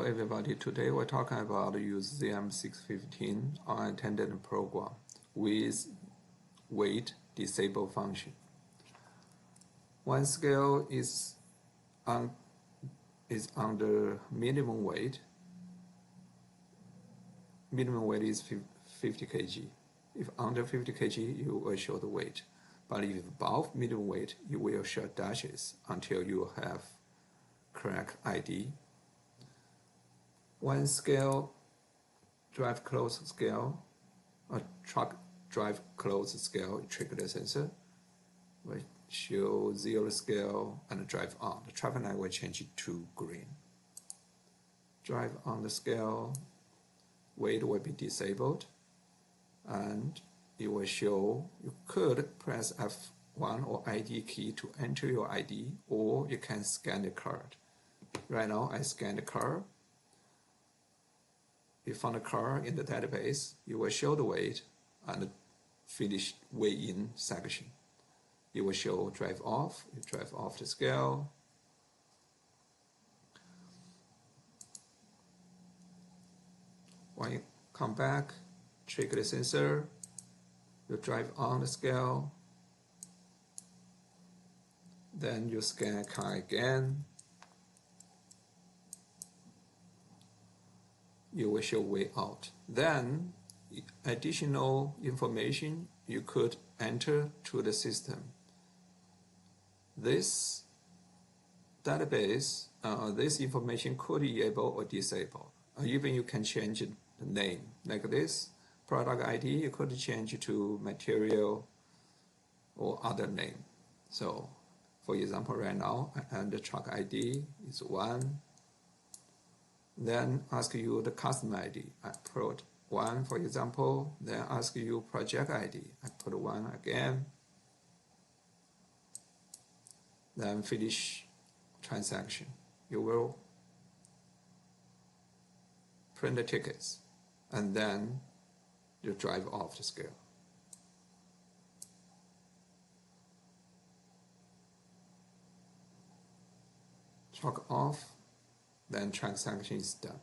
Hello everybody, today we're talking about use ZM615 unattended program with wait disable function. When scale is under minimum weight is 50 kg. If under 50 kg, you will show the weight. But if above minimum weight, you will show dashes until you have correct ID. When scale drive close scale, or truck drive close scale, trigger the sensor, will show 0 scale and drive on. The traffic light will change it to green. Drive on the scale, weight will be disabled, and it will show you could press F1 or ID key to enter your ID, or you can scan the card. Right now, I scan the card. You found a car in the database, you will show the weight and finish weigh-in section. You will show drive off, you drive off the scale. When you come back, trigger the sensor, you drive on the scale, then you scan a car again. You will show way out. Then additional information you could enter to the system. This database, this information could enable or disable. Even you can change the name. Like this, product ID, you could change to material or other name. So, for example, right now, and the truck ID is 1. Then ask you the customer ID. I put 1, for example. Then ask you project ID. I put 1 again. Then finish transaction. You will print the tickets, and then you drive off the scale. Truck off. Then transaction is done.